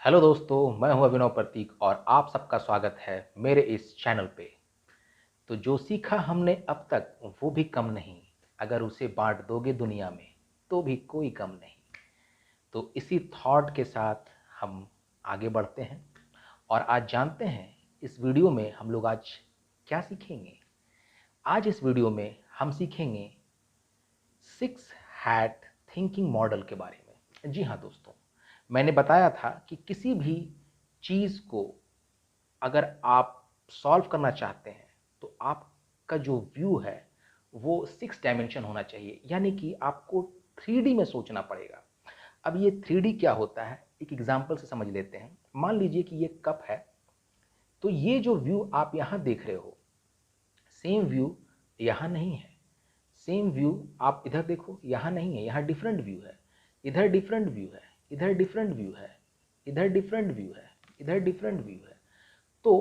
Hello दोस्तों, मैं हूं अभिनव प्रतीक और आप सबका स्वागत है मेरे इस चैनल पे। तो जो सीखा हमने अब तक वो भी कम नहीं, अगर उसे बांट दोगे दुनिया में तो भी कोई कम नहीं। तो इसी थॉट के साथ हम आगे बढ़ते हैं और आज जानते हैं इस वीडियो में हम लोग आज क्या सीखेंगे। आज इस वीडियो में हम सीखेंगे 6 हैट थिंकिंग मॉडल के बारे में। जी हाँ दोस्तों, मैंने बताया था कि किसी भी चीज़ को अगर आप सॉल्व करना चाहते हैं तो आपका जो व्यू है वो 6 डायमेंशन होना चाहिए, यानी कि आपको 3D में सोचना पड़ेगा। अब ये 3D क्या होता है, एक एग्जांपल से समझ लेते हैं। मान लीजिए कि ये कप है, तो ये जो व्यू आप यहाँ देख रहे हो, सेम व्यू यहाँ नहीं है। सेम व्यू आप इधर देखो, यहाँ नहीं है, यहाँ डिफरेंट व्यू है। इधर डिफरेंट व्यू है, इधर डिफरेंट व्यू है, इधर डिफरेंट व्यू है, इधर डिफरेंट व्यू है। तो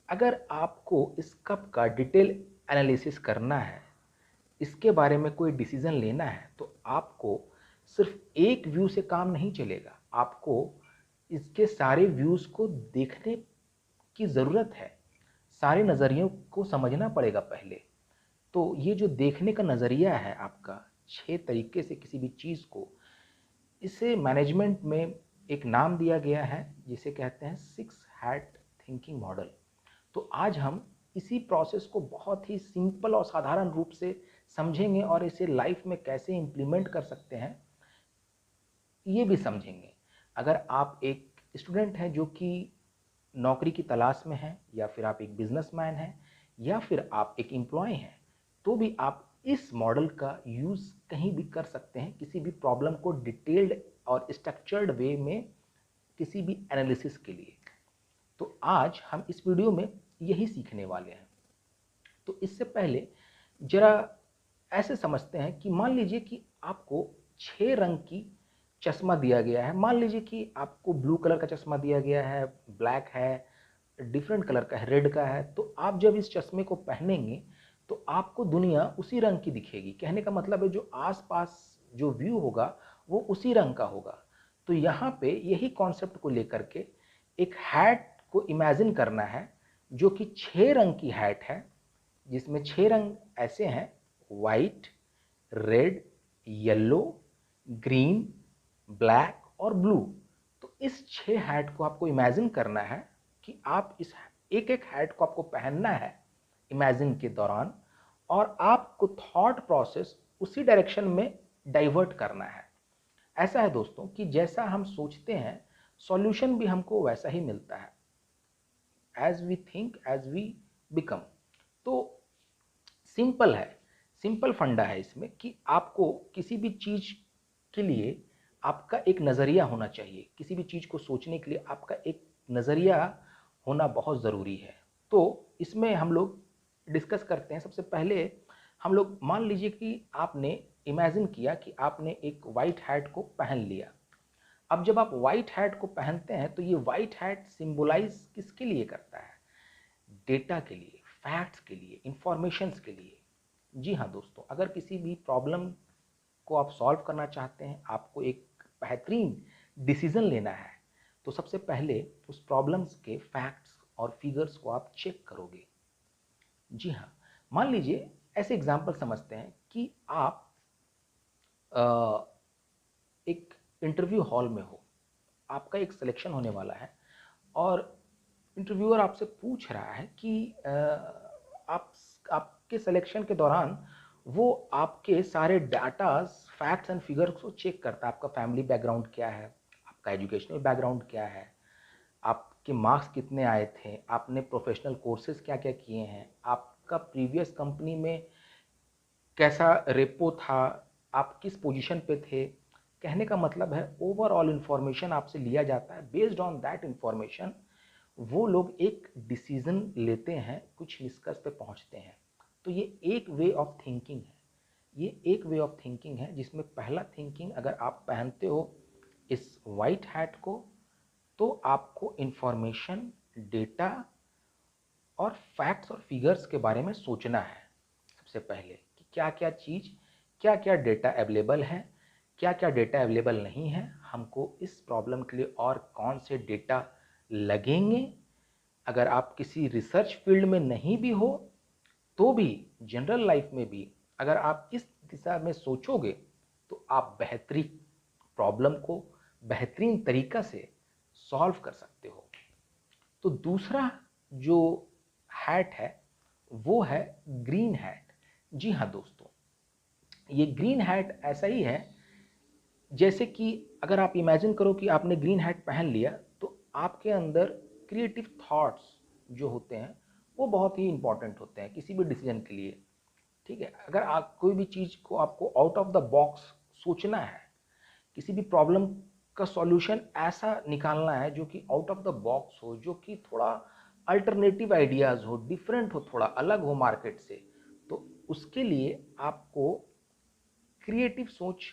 अगर आपको इस कप का डिटेल एनालिसिस करना है, इसके बारे में कोई डिसीजन लेना है, तो आपको सिर्फ एक व्यू से काम नहीं चलेगा। आपको इसके सारे व्यूज़ को देखने की ज़रूरत है, सारे नज़रियों को समझना पड़ेगा पहले। तो ये जो देखने का नज़रिया है आपका, 6 तरीके से किसी भी चीज़ को, इसे मैनेजमेंट में एक नाम दिया गया है जिसे कहते हैं 6 हैट थिंकिंग मॉडल। तो आज हम इसी प्रोसेस को बहुत ही सिंपल और साधारण रूप से समझेंगे और इसे लाइफ में कैसे इम्प्लीमेंट कर सकते हैं ये भी समझेंगे। अगर आप एक स्टूडेंट हैं जो कि नौकरी की तलाश में हैं, या फिर आप एक बिजनेसमैन हैं, या फिर आप एक एम्प्लॉय हैं, तो भी आप इस मॉडल का यूज़ कहीं भी कर सकते हैं, किसी भी प्रॉब्लम को डिटेल्ड और स्ट्रक्चर्ड वे में किसी भी एनालिसिस के लिए। तो आज हम इस वीडियो में यही सीखने वाले हैं। तो इससे पहले जरा ऐसे समझते हैं कि मान लीजिए कि आपको 6 रंग की चश्मा दिया गया है। मान लीजिए कि आपको ब्लू कलर का चश्मा दिया गया है, ब्लैक है, डिफरेंट कलर का है, रेड का है। तो आप जब इस चश्मे को पहनेंगे तो आपको दुनिया उसी रंग की दिखेगी। कहने का मतलब है जो आसपास जो व्यू होगा वो उसी रंग का होगा। तो यहाँ पे यही कॉन्सेप्ट को लेकर के एक हैट को इमेजिन करना है जो कि 6 रंग की हैट है, जिसमें 6 रंग ऐसे हैं: white, red, yellow, green, black और ब्लू। तो इस 6 हैट को आपको इमेजिन करना है कि आप इस एक एक हैट को आपको पहनना है इमेजिन के दौरान, और आपको थॉट प्रोसेस उसी डायरेक्शन में डाइवर्ट करना है। ऐसा है दोस्तों कि जैसा हम सोचते हैं सॉल्यूशन भी हमको वैसा ही मिलता है। As we think as we become. तो सिंपल है, सिंपल फंडा है इसमें कि आपको किसी भी चीज़ के लिए आपका एक नज़रिया होना चाहिए। किसी भी चीज़ को सोचने के लिए आपका एक नज़रिया होना बहुत ज़रूरी है। तो इसमें हम लोग डिस्कस करते हैं। सबसे पहले हम लोग मान लीजिए कि आपने इमेजिन किया कि आपने एक वाइट हैट को पहन लिया। अब जब आप वाइट हैट को पहनते हैं तो ये वाइट हैट सिंबलाइज किसके लिए करता है? डेटा के लिए, फैक्ट्स के लिए, इंफॉर्मेशंस के लिए। जी हाँ दोस्तों, अगर किसी भी प्रॉब्लम को आप सॉल्व करना चाहते हैं, आपको एक बेहतरीन डिसीजन लेना है, तो सबसे पहले उस प्रॉब्लम्स के फैक्ट्स और फिगर्स को आप चेक करोगे। जी हाँ, मान लीजिए ऐसे एग्जाम्पल समझते हैं कि आप एक इंटरव्यू हॉल में हो, आपका एक सिलेक्शन होने वाला है, और इंटरव्यूअर आपसे पूछ रहा है कि आप आपके सिलेक्शन के दौरान वो आपके सारे डाटाज, फैक्ट्स एंड फिगर्स को चेक करता है। आपका फैमिली बैकग्राउंड क्या है, आपका एजुकेशनल बैकग्राउंड क्या है, आपके मार्क्स कितने आए थे, आपने प्रोफेशनल कोर्सेज क्या क्या किए हैं, आपका प्रीवियस कंपनी में कैसा रेपो था, आप किस पोजीशन पे थे। कहने का मतलब है ओवरऑल इन्फॉर्मेशन आपसे लिया जाता है। बेस्ड ऑन दैट इन्फॉर्मेशन वो लोग एक डिसीजन लेते हैं, कुछ निष्कर्ष पे पहुंचते हैं। तो ये एक वे ऑफ थिंकिंग है, ये एक वे ऑफ थिंकिंग है जिसमें पहला थिंकिंग, अगर आप पहनते हो इस वाइट हैट को, तो आपको इन्फॉर्मेशन, डेटा और फैक्ट्स और फिगर्स के बारे में सोचना है सबसे पहले कि क्या क्या चीज़, क्या क्या डेटा अवेलेबल है, क्या क्या डेटा अवेलेबल नहीं है, हमको इस प्रॉब्लम के लिए और कौन से डेटा लगेंगे। अगर आप किसी रिसर्च फील्ड में नहीं भी हो तो भी जनरल लाइफ में भी अगर आप इस दिशा में सोचोगे तो आप बेहतरीन प्रॉब्लम को बेहतरीन तरीका से सॉल्व कर सकते हो। तो दूसरा जो हैट है वो है ग्रीन हैट। जी हाँ दोस्तों, ये ग्रीन हैट ऐसा ही है जैसे कि अगर आप इमेजिन करो कि आपने ग्रीन हैट पहन लिया तो आपके अंदर क्रिएटिव थॉट्स जो होते हैं वो बहुत ही इंपॉर्टेंट होते हैं किसी भी डिसीजन के लिए। ठीक है, अगर आप कोई भी चीज़ को आपको आउट ऑफ द बॉक्स सोचना है, किसी भी प्रॉब्लम का सॉल्यूशन ऐसा निकालना है जो कि आउट ऑफ द बॉक्स हो, जो कि थोड़ा अल्टरनेटिव आइडियाज़ हो, डिफरेंट हो, थोड़ा अलग हो मार्केट से, तो उसके लिए आपको क्रिएटिव सोच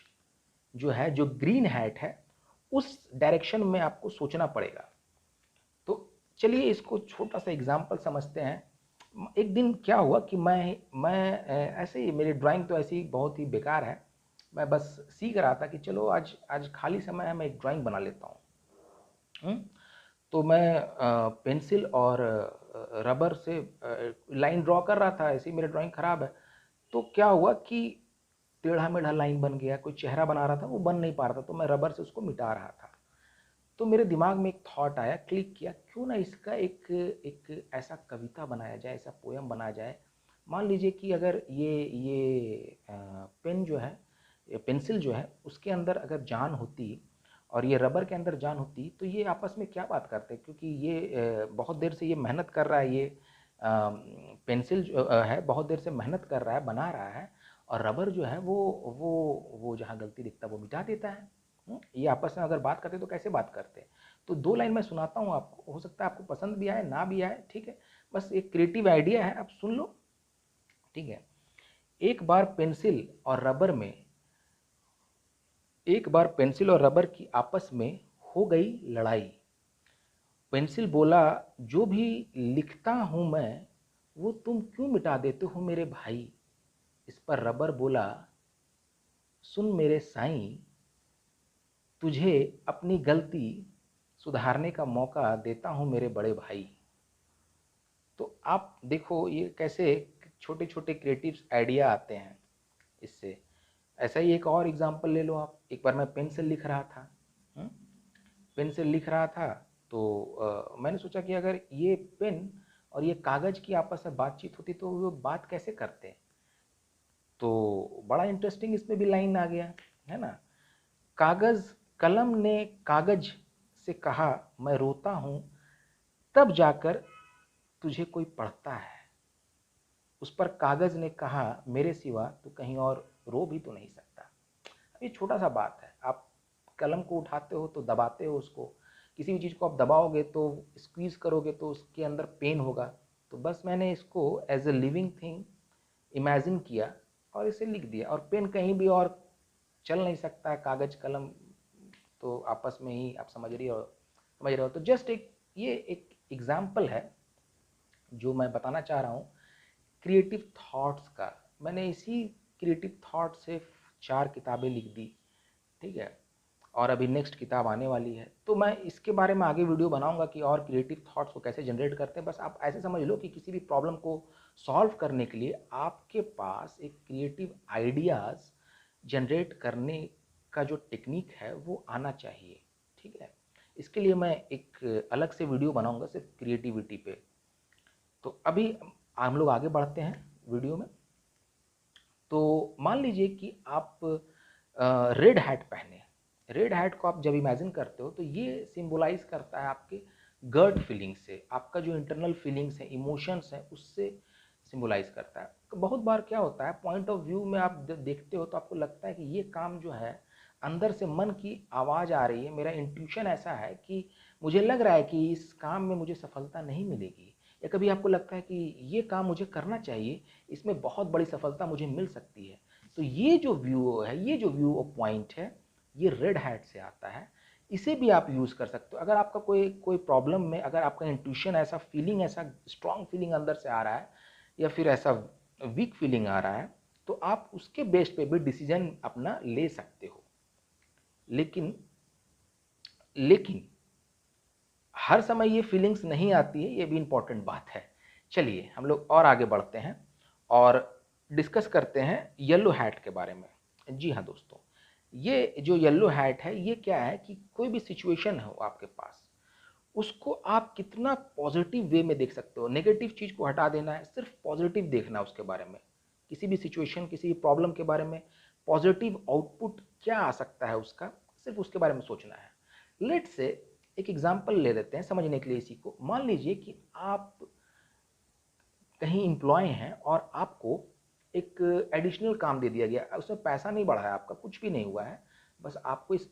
जो है, जो ग्रीन हैट है, उस डायरेक्शन में आपको सोचना पड़ेगा। तो चलिए इसको छोटा सा एग्जांपल समझते हैं। एक दिन क्या हुआ कि मैं ऐसे ही, मेरी ड्राइंग तो ऐसी बहुत ही बेकार है, मैं बस सीख रहा था कि चलो आज आज खाली समय है, मैं एक ड्राइंग बना लेता हूँ। तो मैं पेंसिल और रबर से लाइन ड्रॉ कर रहा था, ऐसे ही मेरी ड्राइंग ख़राब है। तो क्या हुआ कि टेढ़ा मेढ़ा लाइन बन गया, कोई चेहरा बना रहा था वो बन नहीं पा रहा था, तो मैं रबर से उसको मिटा रहा था। तो मेरे दिमाग में एक थॉट आया, क्लिक किया, क्यों ना इसका एक एक ऐसा कविता बनाया जाए, ऐसा पोयम बनाया जाए। मान लीजिए कि अगर ये पेन जो है, ये पेंसिल जो है, उसके अंदर अगर जान होती और ये रबर के अंदर जान होती तो ये आपस में क्या बात करते, क्योंकि ये बहुत देर से ये मेहनत कर रहा है, ये पेंसिल जो है बहुत देर से मेहनत कर रहा है, बना रहा है, और रबर जो है वो जहाँ गलती दिखता है वो मिटा देता है। ये आपस में अगर बात करते तो कैसे बात करते। तो दो लाइन मैं सुनाता हूँ आपको, हो सकता है आपको पसंद भी आए ना भी आए, ठीक है, बस एक क्रिएटिव आइडिया है, आप सुन लो, ठीक है। एक बार पेंसिल और रबर में एक बार पेंसिल और रबर की आपस में हो गई लड़ाई। पेंसिल बोला, जो भी लिखता हूँ मैं वो तुम क्यों मिटा देते हो मेरे भाई। इस पर रबर बोला, सुन मेरे साईं, तुझे अपनी गलती सुधारने का मौका देता हूँ मेरे बड़े भाई। तो आप देखो ये कैसे छोटे छोटे क्रिएटिव आइडिया आते हैं इससे। ऐसा ही एक और एग्जांपल ले लो आप। एक बार मैं पेन से लिख रहा था, पेन से लिख रहा था, तो मैंने सोचा कि अगर ये पेन और ये कागज़ की आपस में बातचीत होती तो वो बात कैसे करते। तो बड़ा इंटरेस्टिंग इसमें भी लाइन आ गया, है ना। कागज़ कलम ने कागज़ से कहा, मैं रोता हूँ तब जाकर तुझे कोई पढ़ता है। उस पर कागज़ ने कहा, मेरे सिवा तो कहीं और रो भी तो नहीं सकता। ये छोटा सा बात है, आप कलम को उठाते हो तो दबाते हो उसको, किसी भी चीज़ को आप दबाओगे तो स्क्वीज़ करोगे तो उसके अंदर पेन होगा। तो बस मैंने इसको as a living thing imagine किया और इसे लिख दिया। और पेन कहीं भी और चल नहीं सकता है, कागज़ कलम तो आपस में ही, आप समझ रहे हो। तो जस्ट ये एक एग्जाम्पल है जो मैं बताना चाह रहा हूँ क्रिएटिव थॉट्स का। मैंने इसी क्रिएटिव थॉट से 4 किताबें लिख दी, ठीक है, और अभी नेक्स्ट किताब आने वाली है। तो मैं इसके बारे में आगे वीडियो बनाऊंगा कि और क्रिएटिव थॉट्स को कैसे जनरेट करते हैं। बस आप ऐसे समझ लो कि किसी भी प्रॉब्लम को सॉल्व करने के लिए आपके पास एक क्रिएटिव आइडियाज़ जनरेट करने का जो टेक्निक है वो आना चाहिए, ठीक है। इसके लिए मैं एक अलग से वीडियो बनाऊंगा सिर्फ क्रिएटिविटी पे। तो अभी हम लोग आगे बढ़ते हैं वीडियो में। तो मान लीजिए कि आप रेड हैट पहने। रेड हैट को आप जब इमेजिन करते हो तो ये सिंबलाइज करता है आपके गट फीलिंग से, आपका जो इंटरनल फीलिंग्स है, इमोशंस हैं, उससे सिंबलाइज करता है। तो बहुत बार क्या होता है, पॉइंट ऑफ व्यू में आप जब देखते हो तो आपको लगता है कि ये काम जो है, अंदर से मन की आवाज़ आ रही है, मेरा इंट्यूशन ऐसा है कि मुझे लग रहा है कि इस काम में मुझे सफलता नहीं मिलेगी। या कभी आपको लगता है कि ये काम मुझे करना चाहिए, इसमें बहुत बड़ी सफलता मुझे मिल सकती है। तो ये जो व्यू है, ये जो व्यू ऑफ पॉइंट है, ये रेड हैट से आता है। इसे भी आप यूज़ कर सकते हो। अगर आपका कोई कोई प्रॉब्लम में अगर आपका इंट्यूशन ऐसा फीलिंग, ऐसा स्ट्रॉन्ग फीलिंग अंदर से आ रहा है या फिर ऐसा वीक फीलिंग आ रहा है, तो आप उसके बेस पे भी डिसीजन अपना ले सकते हो। लेकिन लेकिन हर समय ये फीलिंग्स नहीं आती है, ये भी इम्पोर्टेंट बात है। चलिए हम लोग और आगे बढ़ते हैं और डिस्कस करते हैं येलो हैट के बारे में। जी हाँ दोस्तों, ये जो येलो हैट है ये क्या है कि कोई भी सिचुएशन हो आपके पास, उसको आप कितना पॉजिटिव वे में देख सकते हो। नेगेटिव चीज़ को हटा देना है, सिर्फ पॉजिटिव देखना है उसके बारे में। किसी भी सिचुएशन, किसी भी प्रॉब्लम के बारे में पॉजिटिव आउटपुट क्या आ सकता है उसका, सिर्फ उसके बारे में सोचना है। लेट से एक एग्जांपल ले लेते हैं समझने के लिए इसी को। मान लीजिए कि आप कहीं एम्प्लॉय हैं और आपको एक एडिशनल काम दे दिया गया, उसमें पैसा नहीं बढ़ा है आपका, कुछ भी नहीं हुआ है, बस आपको इस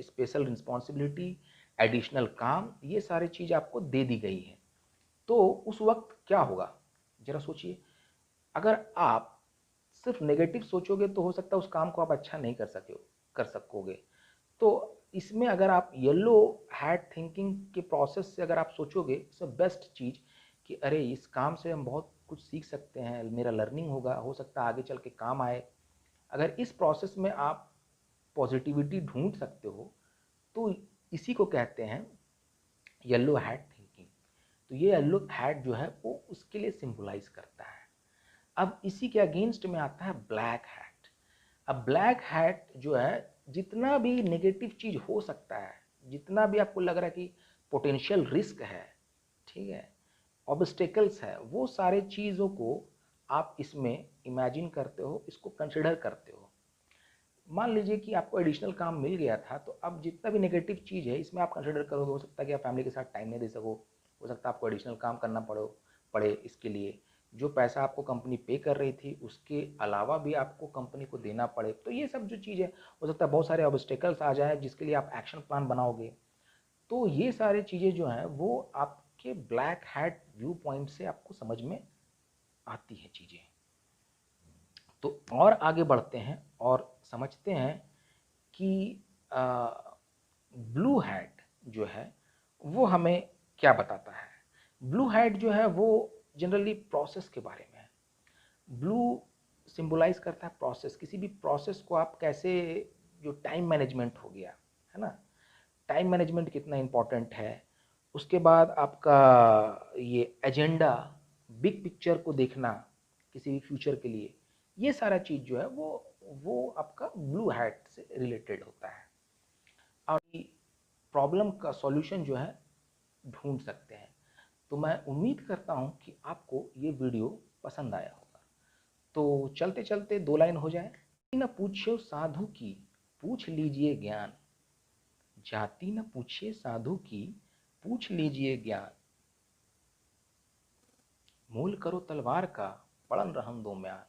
स्पेशल रिस्पॉन्सिबिलिटी, एडिशनल काम, ये सारी चीज़ आपको दे दी गई है। तो उस वक्त क्या होगा, ज़रा सोचिए। अगर आप सिर्फ नेगेटिव सोचोगे तो हो सकता है उस काम को आप अच्छा नहीं कर सकोगे। तो इसमें अगर आप येलो हैट थिंकिंग के प्रोसेस से अगर आप सोचोगे, सो बेस्ट चीज़ कि अरे इस काम से हम बहुत कुछ सीख सकते हैं, मेरा लर्निंग होगा, हो सकता है आगे चल के काम आए। अगर इस प्रोसेस में आप पॉजिटिविटी ढूंढ सकते हो तो इसी को कहते हैं येलो हैट थिंकिंग। तो ये येलो हैट जो है वो उसके लिए सिंबलाइज करता है। अब इसी के अगेंस्ट में आता है ब्लैक हैट। अब ब्लैक हैट जो है, जितना भी नेगेटिव चीज़ हो सकता है, जितना भी आपको लग रहा है कि पोटेंशियल रिस्क है, ठीक है, ऑब्स्टेकल्स है, वो सारे चीज़ों को आप इसमें इमेजिन करते हो, इसको कंसिडर करते हो। मान लीजिए कि आपको एडिशनल काम मिल गया था, तो अब जितना भी नेगेटिव चीज़ है इसमें आप कंसिडर करोगे। हो सकता है कि आप फैमिली के साथ टाइम नहीं दे सको, हो सकता है आपको एडिशनल काम करना पड़े इसके लिए, जो पैसा आपको कंपनी पे कर रही थी उसके अलावा भी आपको कंपनी को देना पड़े। तो ये सब जो चीज़ है, हो सकता है बहुत सारे ऑब्स्टेकल्स आ जाए जिसके लिए आप एक्शन प्लान बनाओगे। तो ये सारी चीज़ें जो हैं वो आपके ब्लैक हैट व्यू पॉइंट से आपको समझ में आती हैं चीज़ें। तो और आगे बढ़ते हैं और समझते हैं कि ब्लू हैट जो है वो हमें क्या बताता है। ब्लू हैट जो है वो जनरली प्रोसेस के बारे में है। ब्लू सिंबलाइज करता है प्रोसेस, किसी भी प्रोसेस को आप कैसे, जो टाइम मैनेजमेंट हो गया है ना, टाइम मैनेजमेंट कितना इम्पोर्टेंट है। उसके बाद आपका ये एजेंडा, बिग पिक्चर को देखना किसी भी फ्यूचर के लिए, ये सारा चीज़ जो है वो आपका ब्लू हैट से रिलेटेड होता है। और प्रॉब्लम का सॉल्यूशन जो है ढूंढ सकते हैं। तो मैं उम्मीद करता हूँ कि आपको ये वीडियो पसंद आया होगा। तो चलते चलते दो लाइन हो जाए। न पूछो साधु की, पूछ लीजिए ज्ञान। जाति न पूछिए साधु की, पूछ लीजिए ज्ञान। मूल करो तलवार का, पड़न रहम दो म्यान।